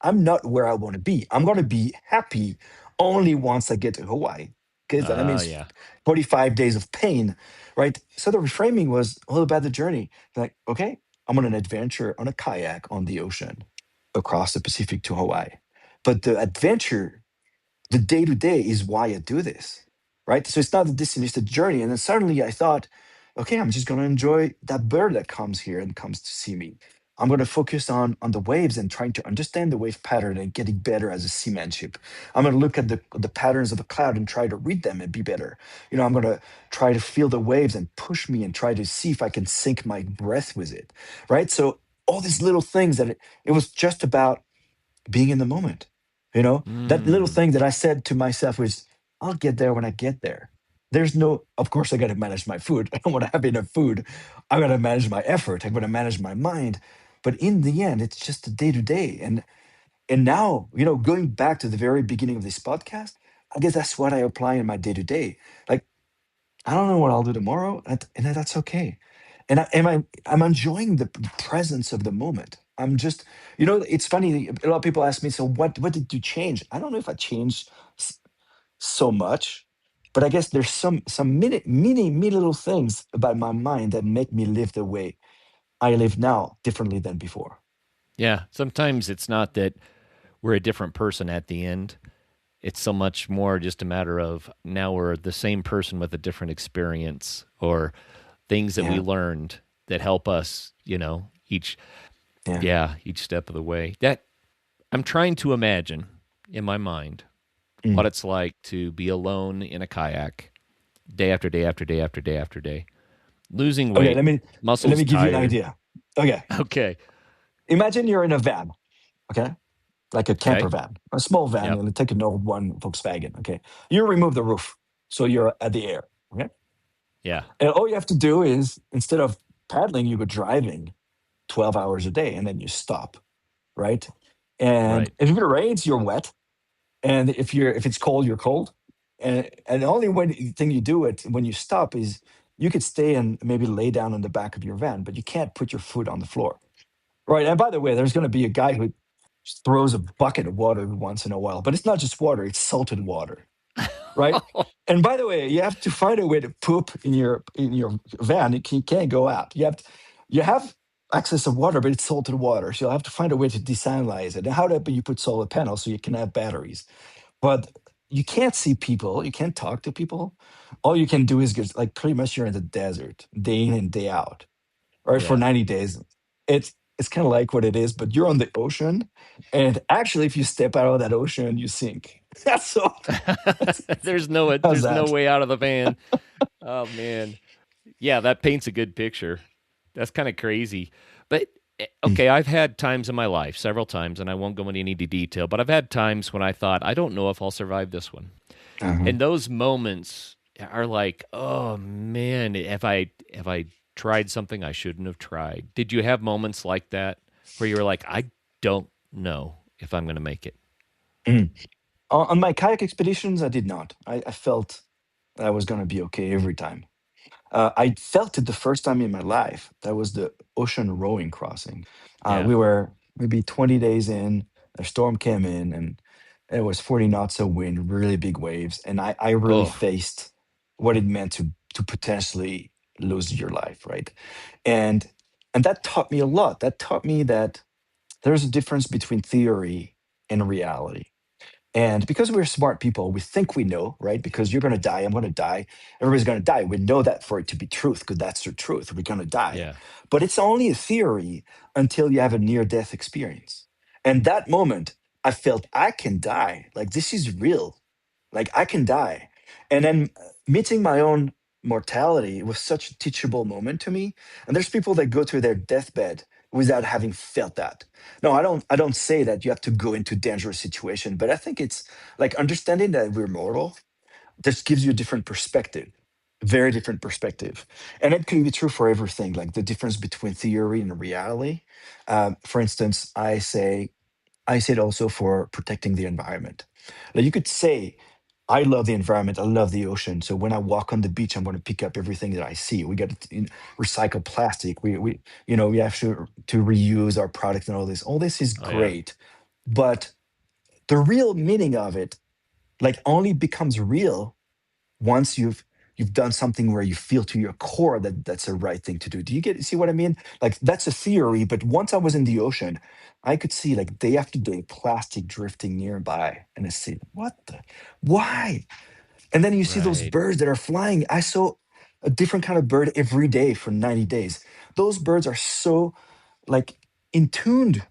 I'm not where I want to be. I'm going to be happy only once I get to Hawaii. Okay, so that means Yeah. 45 days of pain, right? So the reframing was all about the journey. Like, okay, I'm on an adventure on a kayak on the ocean across the Pacific to Hawaii. But the adventure, the day to day is why I do this, right? So it's not the distance, it's the journey. And then suddenly I thought, okay, I'm just going to enjoy that bird that comes here and comes to see me. I'm going to focus on the waves and trying to understand the wave pattern and getting better as a seamanship. I'm going to look at the patterns of a cloud and try to read them and be better. I'm going to try to feel the waves and push me and try to see if I can sync my breath with it, right? So all these little things that it was just about being in the moment. That little Mm. thing that I said to myself was, I'll get there when I get there. There's no, of course, I got to manage my food. I want to have enough food. I got to manage my effort. I got to manage my mind. But in the end, it's just a day to day. And now, going back to the very beginning of this podcast, I guess that's what I apply in my day to day. Like, I don't know what I'll do tomorrow, and that's okay. And I'm enjoying the presence of the moment. I'm just, it's funny. A lot of people ask me, so what did you change? I don't know if I changed s- so much, but I guess there's some mini little things about my mind that make me live the way I live now differently than before. Yeah. Sometimes it's not that we're a different person at the end. It's so much more just a matter of now we're the same person with a different experience or things that we Yeah, learned that help us, yeah. each step of the way. That I'm trying to imagine in my mind what Mm. it's like to be alone in a kayak day after day after day after day after day, losing Okay, weight, let me muscles give you an tired. idea. Okay, Okay. imagine you're in a van. Okay, like a camper Okay. van, a small van. Yep. Take an old one, Volkswagen. Okay, you remove the roof. So you're at the air. Okay. Yeah. And all you have to do is, instead of paddling, you go driving 12 hours a day, and then you stop, right? And Right. if it rains, you're wet. And if it's cold, you're cold. And the only thing you do it when you stop is you could stay and maybe lay down on the back of your van, but you can't put your foot on the floor. Right. And by the way, there's going to be a guy who just throws a bucket of water once in a while, but it's not just water, it's salted water. Right. And by the way, you have to find a way to poop in your van. You can't go out. You have access to water, but it's salted water. So you'll have to find a way to desalinize it. And how do you put solar panels so you can have batteries? But you can't see people, you can't talk to people. All you can do is just like pretty much you're in the desert day in and day out, right? For Yeah. 90 days. It's kind of like what it is, but you're on the ocean. And actually, if you step out of that ocean, you sink. So that's, how's There's no that? way out of the van. Oh man. Yeah, that paints a good picture. That's kind of crazy. But Mm. okay, I've had times in my life, several times, and I won't go into any detail, but I've had times when I thought, I don't know if I'll survive this one. Uh-huh. And those moments are like, oh man, have I tried something I shouldn't have tried? Did you have moments like that where you were like, I don't know if I'm going to make it? Mm. On my kayak expeditions, I did not. I felt I was going to be okay every time. I felt it the first time in my life. That was the ocean rowing crossing. Yeah. We were maybe 20 days in, a storm came in, and it was 40 knots of wind, really big waves. And I really Oh, faced what it meant to potentially lose your life, right? And and that taught me a lot. That taught me that there's a difference between theory and reality. And because we're smart people, we think we know, right? Because you're going to die, I'm going to die, everybody's going to die. We know that for it to be truth, because that's the truth. We're going to die. yeah. But it's only a theory until you have a near death experience. And that moment, I felt I can die. Like, this is real. Like, I can die. And then meeting my own mortality was such a teachable moment to me. And there's people that go to their deathbed without having felt that. No, I don't say that you have to go into dangerous situation, but I think it's like understanding that we're mortal. This gives you a different perspective, very different perspective. And it can be true for everything, like the difference between theory and reality. For instance, I say it also for protecting the environment. Like, you could say, I love the environment, I love the ocean. So when I walk on the beach, I'm going to pick up everything that I see. We got to recycle plastic. We have to reuse our product and all this. All this is Oh yeah. great, but the real meaning of it, like, only becomes real once you've done something where you feel to your core that that's the right thing to do. Do you see what I mean? Like, that's a theory, but once I was in the ocean, I could see, like, day after day plastic drifting nearby, and I said, what the, why? And then you see those Right. birds that are flying. I saw a different kind of bird every day for 90 days. Those birds are so, like, in tuned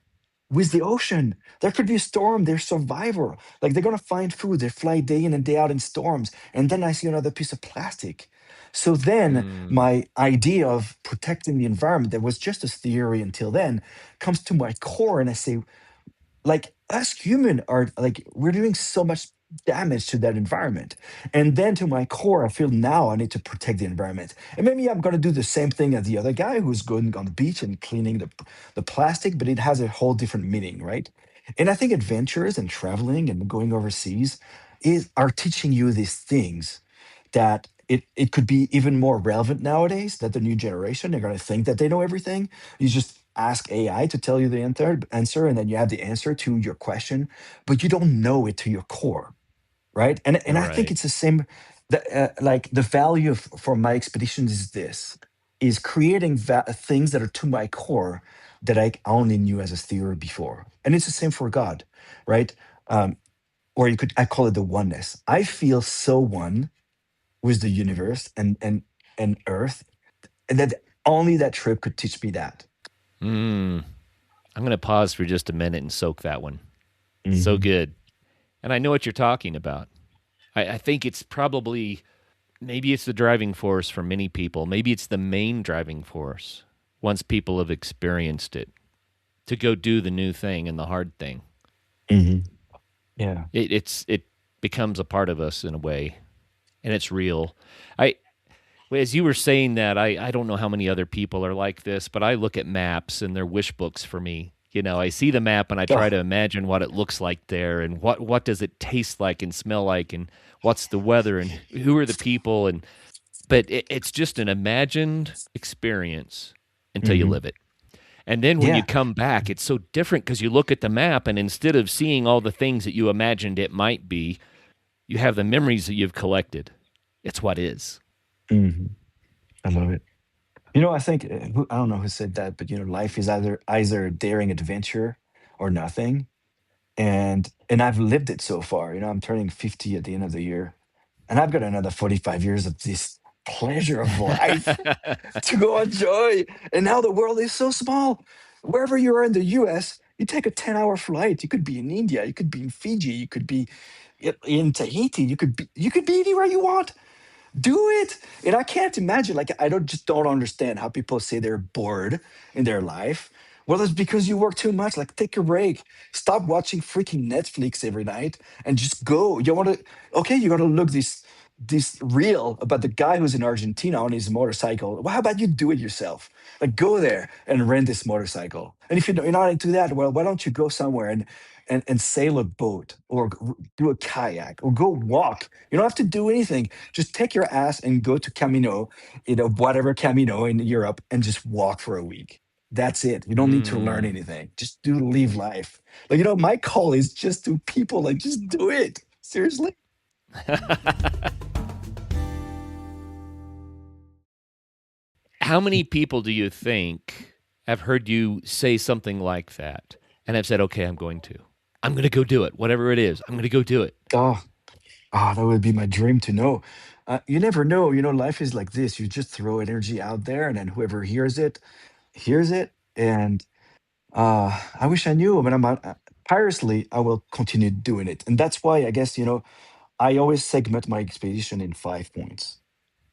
with the ocean. There could be a storm, they're survivor. Like, they're gonna find food. They fly day in and day out in storms. And then I see another piece of plastic. So then Mm, my idea of protecting the environment that was just a theory until then comes to my core, and I say, like, us human are, like, we're doing so much damage to that environment. And then to my core, I feel now I need to protect the environment. And maybe I'm going to do the same thing as the other guy who's going on the beach and cleaning the plastic, but it has a whole different meaning, right? And I think adventures and traveling and going overseas are teaching you these things that it could be even more relevant nowadays, that the new generation, they're going to think that they know everything. You just ask AI to tell you the answer, and then you have the answer to your question, but you don't know it to your core, right? And I think right. it's the same. Like, the value for my expeditions is this: is creating things that are to my core that I only knew as a theory before, and it's the same for God, right? Um, or I call it the oneness. I feel so one with the universe and Earth, and that only that trip could teach me that. Mm. I'm going to pause for just a minute and soak that one. So Hmm. good. And I know what you're talking about. I think it's probably, maybe it's the driving force for many people. Maybe it's the main driving force once people have experienced it to go do the new thing and the hard thing. Hmm. Yeah. It becomes a part of us in a way. and it's real. I As you were saying that, I don't know how many other people are like this, but I look at maps and they're wish books for me. I see the map and I try Oh, to imagine what it looks like there and what does it taste like and smell like and what's the weather and who are the people and but it's just an imagined experience until you hmm live it. And then when you yeah. come back, it's so different because you look at the map and instead of seeing all the things that you imagined it might be, you have the memories that you've collected. It's what is. hmm I love it. I think I don't know who said that, but life is either a daring adventure or nothing. And I've lived it so far. I'm turning 50 at the end of the year, and I've got another 45 years of this pleasure of life to go enjoy. And now the world is so small. Wherever you are in the US, you take a 10-hour flight. You could be in India, you could be in Fiji, you could be in Tahiti, you could be anywhere you want. Do it. And I can't imagine, like, I don't understand how people say they're bored in their life. Well, it's because you work too much. Like, take a break. Stop watching freaking Netflix every night and just go. You want to, okay, you got to look this reel about the guy who's in Argentina on his motorcycle. Well, how about you do it yourself? Like, go there and rent this motorcycle. And if you're not into that, well, why don't you go somewhere and sail a boat or do a kayak or go walk? You don't have to do anything. Just take your ass and go to Camino, whatever Camino in Europe, and just walk for a week. That's it. You don't need to learn Mm. anything. Just do live life. Like, my call is just to people, like, just do it. Seriously. How many people do you think have heard you say something like that and have said, okay, I'm going to? I'm going to go do it, whatever it is. I'm going to go do it. Oh, that would be my dream to know. You never know. Life is like this. You just throw energy out there, and then whoever hears it. And I wish I knew, but tirelessly, I will continue doing it. And that's why I guess, I always segment my expedition in 5 points.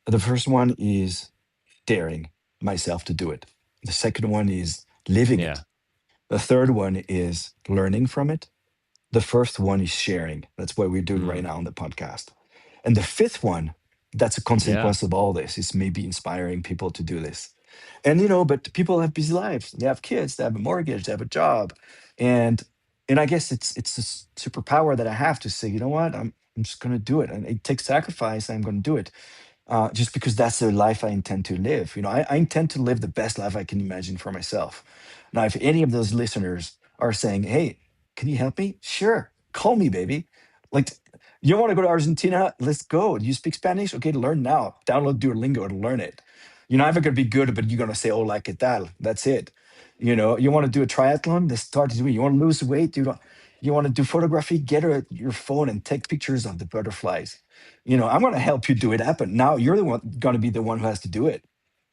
The first one is daring myself to do it. The second one is living Yeah. it. The third one is learning from it. The first one is sharing. That's what we're doing right Mm. now on the podcast. And the fifth one, that's a Yeah. consequence of all this, is maybe inspiring people to do this. And but people have busy lives. They have kids, they have a mortgage, they have a job. And I guess it's this superpower that I have to say, you know what, I'm just gonna do it. And it takes sacrifice, I'm gonna do it just because that's the life I intend to live. I intend to live the best life I can imagine for myself. Now, if any of those listeners are saying, "Hey, can you help me?" Sure, call me, baby. Like, you want to go to Argentina? Let's go. Do you speak Spanish? Okay, learn now. Download Duolingo and learn it. You're never gonna be good, but you're gonna say, "Hola, qué tal?" That's it. You want to do a triathlon? Let's start doing. You want to lose weight? You want to do photography? Get your phone and take pictures of the butterflies. I'm going to help you do it happen. Now you're the one going to be the one who has to do it.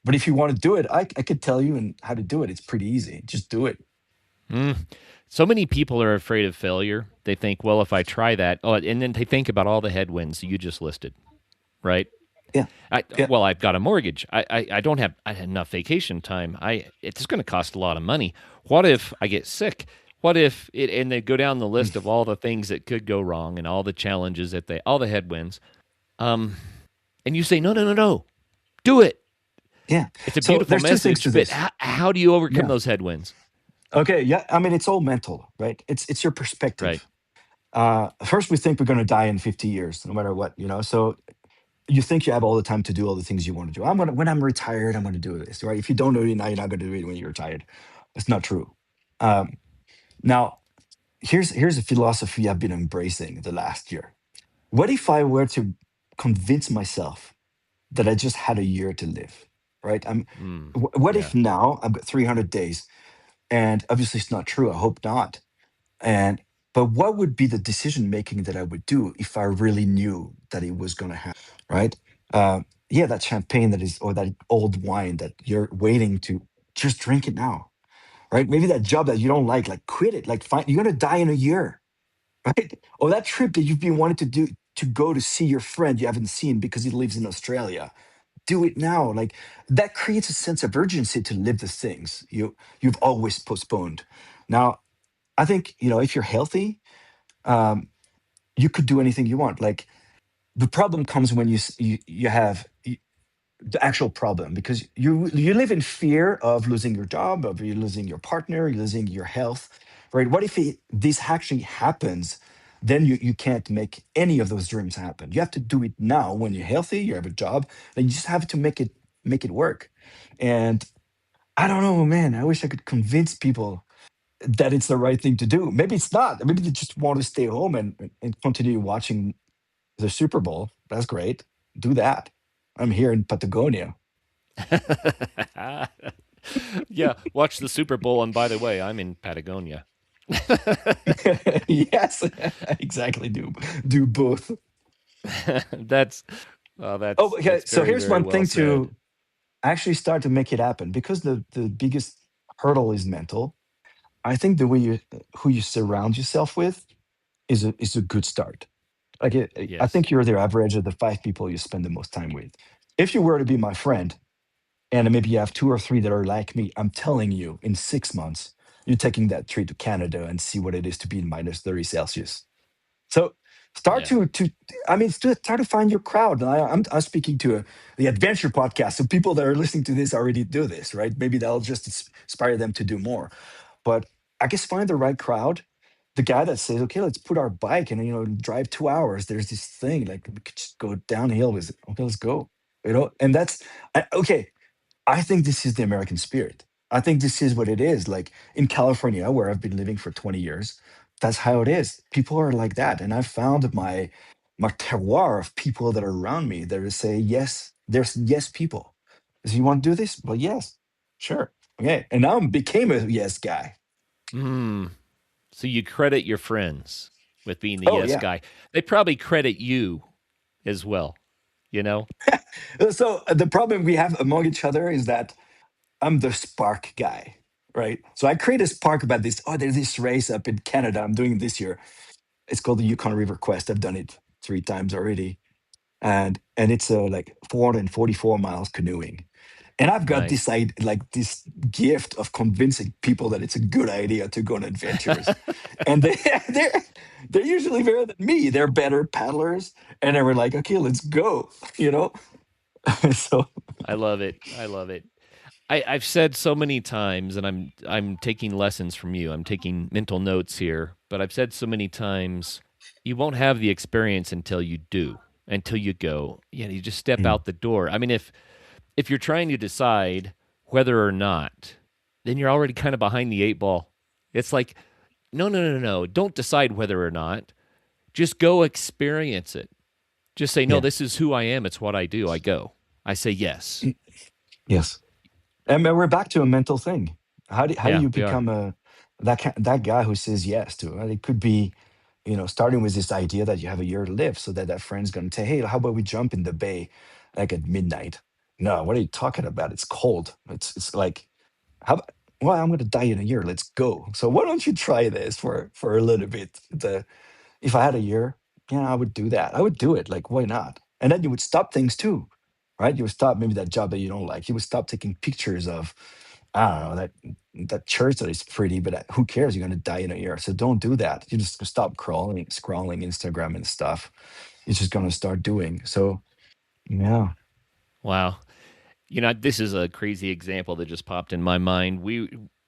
But if you want to do it, I could tell you and how to do it. It's pretty easy. Just do it. Mm. So many people are afraid of failure. They think, well, if I try that, oh, and then they think about all the headwinds you just listed, right? Yeah. Yeah. I've got a mortgage. I don't have enough vacation time. It's going to cost a lot of money. What if I get sick? What if it, and they go down the list of all the things that could go wrong and all the challenges all the headwinds. Um, and you say, no, no, no, no, do it. Yeah. It's a So beautiful there's two things message, to but this. how do you overcome Yeah. those headwinds? Okay. Yeah. I mean, it's all mental, right? It's your Right. perspective. First, we think we're going to die in 50 years, no matter what. So you think you have all the time to do all the things you want to do. When I'm retired, I'm going to do this, right? If you don't do it now, you're not going to do it when you're retired. It's not true. Um, Now, here's a philosophy I've been embracing the last year. What if I were to convince myself that I just had a year to live, right? Mm, What yeah. if now I've got 300 days, and obviously it's not true. I hope not. And but what would be the decision making that I would do if I really knew that it was going to happen, right? Yeah, that champagne that is, or that old wine that you're waiting to just drink it now, right? Maybe that job that you don't like quit it. Like, fine, you're going to die in a year, right? Or that trip that you've been wanting to do to go to see your friend you haven't seen because he lives in Australia. Do it now. Like, that creates a sense of urgency to live the things you've always postponed. Now, I think if you're healthy, um, you could do anything you want. Like, The problem comes when you have the actual problem, because you live in fear of losing your job, of you losing your partner, losing your health, right? What if this actually happens? Then you can't make any of those dreams happen. You have to do it now when you're healthy, you have a job, and you just have to make it work. And I don't know, man. I wish I could convince people that it's the right thing to do. Maybe it's not. Maybe they just want to stay home and continue watching the Super Bowl. That's great. Do that. I'm here in Patagonia. Yeah, watch the Super Bowl. And by the way, I'm in Patagonia. Yes, exactly. Do both. That's Oh, okay. that's So very here's very one well thing said. to actually start to make it happen, because the biggest hurdle is mental. I think the way you who you surround yourself with is a good start. Like I Yes. think you're the average of the five people you spend the most time with. If you were to be my friend, and maybe you have two or three that are like me, I'm telling you, in 6 months, you're taking that trip to Canada and see what it is to be in minus 30 Celsius. So start Yeah. to I mean, start to find your crowd. And I'm speaking to the adventure podcast, so people that are listening to this already do this, right? Maybe that'll just inspire them to do more. But I guess find the right crowd. The guy that says, "Okay, let's put our bike and drive 2 hours." There's this thing like we could just go downhill with it. Okay, let's go. And that's okay. I think this is the American spirit. I think this is what it is. Like in California, where I've been living for 20 years, that's how it is. People are like that. And I've found my terroir of people that are around me that will say, yes, there's yes people. So you want to do this? Well, yes, sure. Okay. And now I became a yes guy. Hmm. So you credit your friends with being the Oh yes yeah. guy. They probably credit you as well. You know. So the problem we have among each other is that I'm the spark guy, right? So I create a spark about this. Oh, there's this race up in Canada I'm doing this year. It's called the Yukon River Quest. I've done it 3 times already, and it's like 444 miles canoeing. And I've got Nice. like this gift of convincing people that it's a good idea to go on adventures, and they're they're usually better than me. They're better paddlers, and they were like, okay, let's go, you know. So I love it. I love it. I've said so many times, and I'm taking lessons from you. I'm taking mental notes here, but I've said so many times, you won't have the experience until you do, until you go. You know, you just step mm, out the door. I mean, if you're trying to decide whether or not, then you're already kind of behind the eight ball. It's like, no, no, no, no, no. Don't decide whether or not. Just go experience it. Just say, no, yeah, this is who I am. It's what I do. I go. I say yes. yes. And we're back to a mental thing. How do Yeah, you we are. become that guy who says yes to it? It could be, starting with this idea that you have a year to live, so that friend's going to say, "Hey, how about we jump in the bay, like at midnight?" No, what are you talking about? It's cold. It's like, how? Well, I'm going to die in a year. Let's go. So why don't you try this for a little bit? If I had a year, yeah, I would do that. I would do it. Like, why not? And then you would stop things too, right? You would stop maybe that job that you don't like. You would stop taking pictures of, I don't know, that church that is pretty, but who cares? You're gonna die in a year. So don't do that. You just stop scrolling Instagram and stuff. You're just gonna start doing. So yeah. Wow. You know, this is a crazy example that just popped in my mind.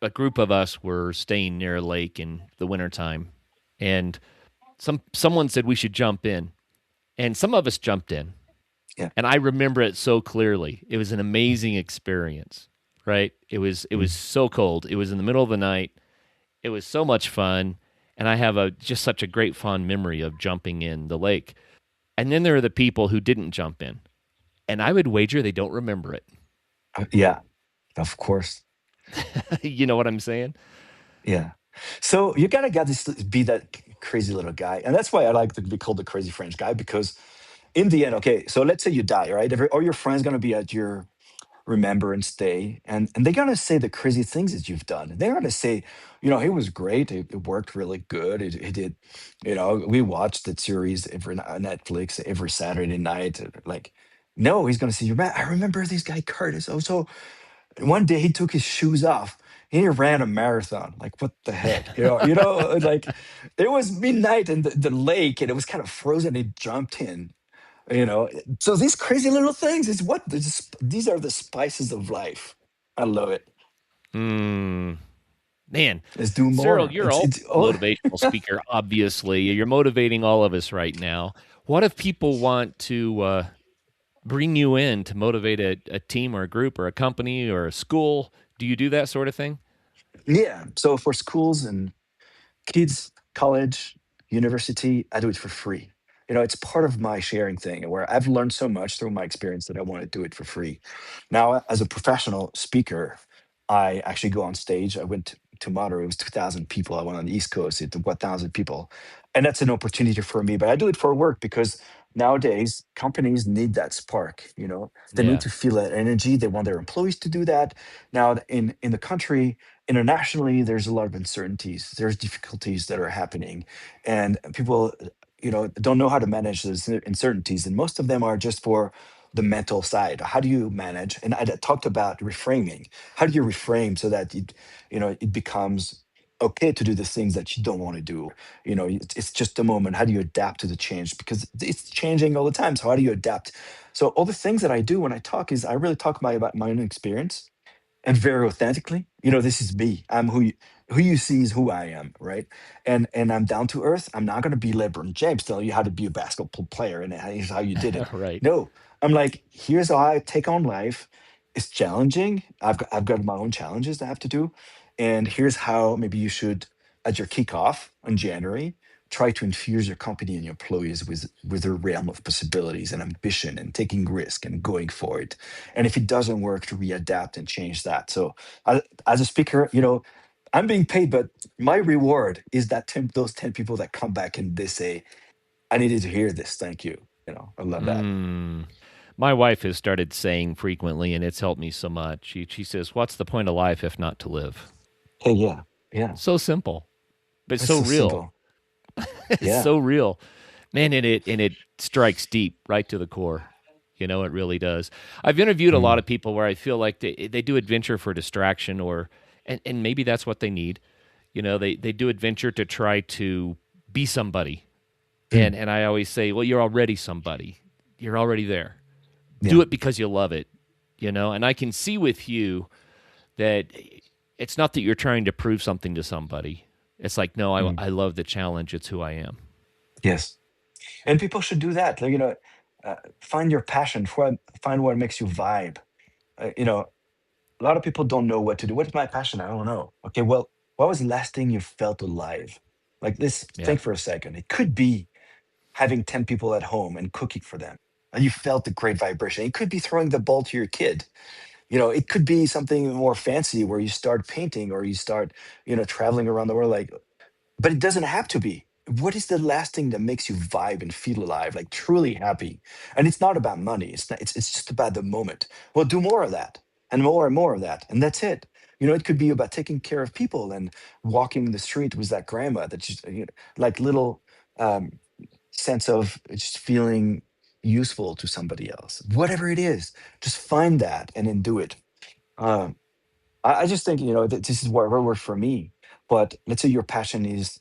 A group of us were staying near a lake in the wintertime, and someone said we should jump in, and some of us jumped in, Yeah. and I remember it so clearly. It was an amazing experience, right? It was Mm. so cold. It was in the middle of the night. It was so much fun, and I have a just such a great fond memory of jumping in the lake. And then there are the people who didn't jump in, and I would wager they don't remember it. Yeah, of course. You know what I'm saying? Yeah. So you gotta get this be that crazy little guy. And that's why I like to be called the crazy French guy, because in the end, okay, so let's say you die, right? All your friends gonna be at your remembrance day, and they're gonna say the crazy things that you've done. They're gonna say, it was great, it worked really good. It did, we watched that series every Netflix every Saturday night. Like, no, he's gonna say, I remember this guy Curtis. Oh, so one day he took his shoes off. He ran a marathon. Like, what the heck? Like, it was midnight in the lake, and it was kind of frozen. He jumped in. So these crazy little things is what these are the spices of life. I love it. Hmm. Man, Let's do Cyril, more. you're all It's a oh motivational speaker, obviously. You're motivating all of us right now. What if people want to bring you in to motivate a team or a group or a company or a school? Do you do that sort of thing? yeah. So for schools and kids, college, university, I do it for free. It's part of my sharing thing where I've learned so much through my experience that I want to do it for free. Now, as a professional speaker, I actually go on stage. I went to Monterey, it was 2,000 people. I went on the East Coast, it was 1,000 people. And that's an opportunity for me, but I do it for work because nowadays companies need that spark. They need Yeah. to feel that energy. They want their employees to do that. Now, in the country, internationally, there's a lot of uncertainties. There's difficulties that are happening, and people, don't know how to manage those uncertainties. And most of them are just for the mental side. How do you manage? And I talked about reframing. How do you reframe so that it becomes okay to do the things that you don't want to do? It's just a moment. How do you adapt to the change? Because it's changing all the time. So how do you adapt? So all the things that I do when I talk is I really talk about my own experience and very authentically. This is me. I'm who you see is who I am, right? And I'm down to earth. I'm not going to be LeBron James telling you how to be a basketball player and here's how you did it. Right. No, I'm like, here's how I take on life. It's challenging. I've got my own challenges I have to do, and here's how maybe you should, at your kickoff in January, try to infuse your company and your employees with a realm of possibilities and ambition and taking risk and going for it. And if it doesn't work, to readapt and change that. So as a speaker, I'm being paid, but my reward is that those 10 people that come back and they say, I needed to hear this. Thank you. I love that. Mm. My wife has started saying frequently, and it's helped me so much. She says, "What's the point of life if not to live?" Hey, yeah. Yeah. So simple, but It's so so real. simple. It's Yeah. so real, man, and it strikes deep right to the core. It really does. I've interviewed a lot Mm, of people where I feel like they do adventure for distraction, or and maybe that's what they need. They do adventure to try to be somebody, mm, and I always say, well, you're already somebody. You're already there. Do yeah. it because you love it. And I can see with you that it's not that you're trying to prove something to somebody. It's like, no, I, Mm, I love the challenge. It's who I am. yes. And people should do that. Like, find your passion, find what makes you vibe. A lot of people don't know what to do. What's my passion? I don't know. Okay, well, what was the last thing you felt alive? Like, let's Yeah. think for a second. It could be having 10 people at home and cooking for them. And you felt the great vibration. It could be throwing the ball to your kid. It could be something more fancy where you start painting or you start, traveling around the world. Like, but it doesn't have to be. What is the last thing that makes you vibe and feel alive, like truly happy? And it's not about money. It's not, it's just about the moment. Well, do more of that and more of that. And that's it. It could be about taking care of people and walking the street with that grandma that just, like little um, sense of just feeling useful to somebody else. Whatever it is, just find that and then do it. Um, I just think, that this is what works for me. But let's say your passion is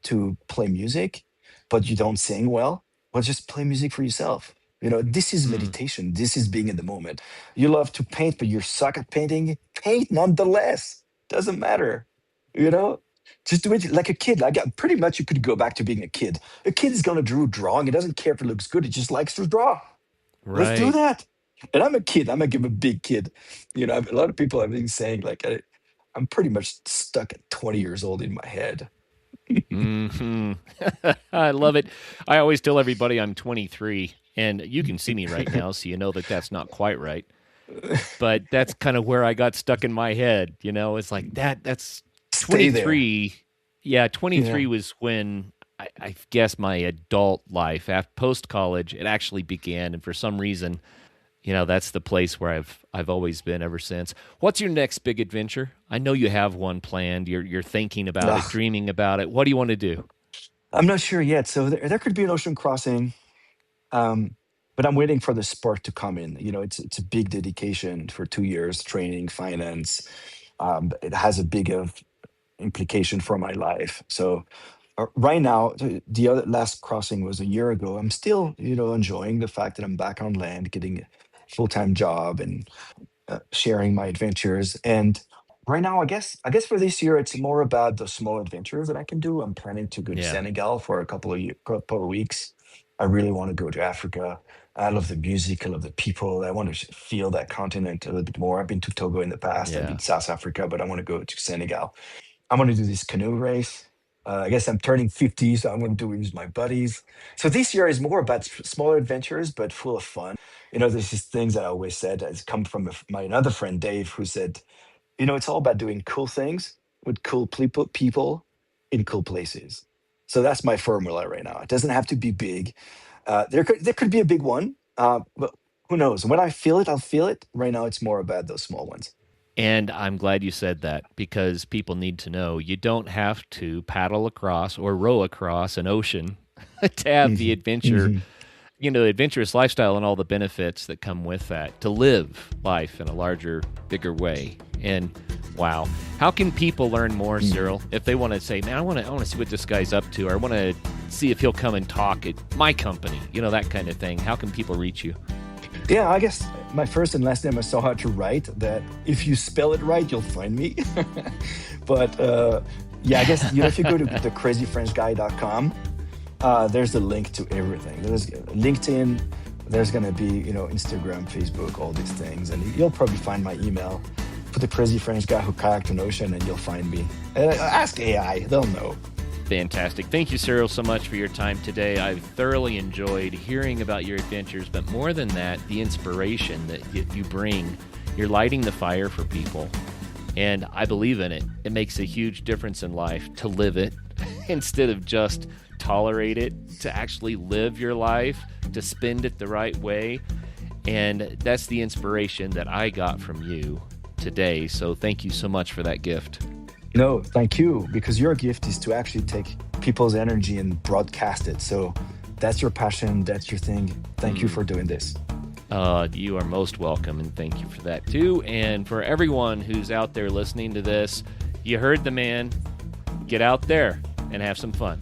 to play music, but you don't sing well, just play music for yourself. This is Mm, meditation. This is being in the moment. You love to paint, but you suck at painting. Paint nonetheless. Doesn't matter. You know, just do it like a kid. Like pretty much, you could go back to being a kid. A kid is gonna draw drawing. It doesn't care if it looks good. It just likes to draw. Let's do right. that. And I'm a kid. I'm a big kid. A lot of people have been saying like I'm pretty much stuck at 20 years old in my head. Hmm. I love it. I always tell everybody I'm 23, and you can see me right now, so you know that that's not quite right. But that's kind of where I got stuck in my head. It's like that's Stay there. 23. Yeah, Yeah. 23 was when I guess my adult life, after post college, it actually began. And for some reason, that's the place where I've always been ever since. What's your next big adventure? I know you have one planned. You're thinking about it, Ugh, dreaming about it. What do you want to do? I'm not sure yet. So there could be an ocean crossing, um, but I'm waiting for the sport to come in. It's a big dedication for 2 years, training, finance. It has a big of implication for my life. So Right now, the other last crossing was a year ago. I'm still, enjoying the fact that I'm back on land, getting a full-time job and sharing my adventures. And right now, I guess for this year, it's more about the small adventures that I can do. I'm planning to go to Yeah. Senegal for a couple of weeks. I really want to go to Africa. I love the music. I love the people. I want to feel that continent a little bit more. I've been to Togo in the past. I've Yeah. been to South Africa, but I want to go to Senegal. I want to do this canoe race. I guess I'm turning 50, so I'm going to do it with my buddies. So this year is more about smaller adventures, but full of fun. There's these things that I always said. It's come from my another friend Dave, who said, it's all about doing cool things with cool people in cool places. So that's my formula right now. It doesn't have to be big. There could be a big one, but who knows? When I feel it, I'll feel it. Right now, it's more about those small ones. And I'm glad you said that because people need to know you don't have to paddle across or row across an ocean to have the Hmm. adventure, Hmm. adventurous lifestyle and all the benefits that come with that, to live life in a larger, bigger way. And wow, how can people learn more, Cyril, if they want to say, man, I want to see what this guy's up to, or I want to see if he'll come and talk at my company, that kind of thing. How can people reach you? Yeah, I guess my first and last name I saw how to write that. If you spell it right, you'll find me. But yeah, I guess if you go to thecrazyfrenchguy.com, there's a link to everything. There's LinkedIn. There's gonna be Instagram, Facebook, all these things, and you'll probably find my email. Put the crazy French guy who kayaked an ocean, and you'll find me. Ask AI; they'll know. Fantastic. Thank you, Cyril, so much for your time today. I've thoroughly enjoyed hearing about your adventures, but more than that, the inspiration that you bring. You're lighting the fire for people, and I believe in it. It makes a huge difference in life to live it instead of just tolerate it, to actually live your life, to spend it the right way. And that's the inspiration that I got from you today. So thank you so much for that gift. No, thank you, because your gift is to actually take people's energy and broadcast it. So that's your passion, that's your thing. Thank you for doing this. You are most welcome, and thank you for that too. And for everyone who's out there listening to this, you heard the man. Get out there and have some fun.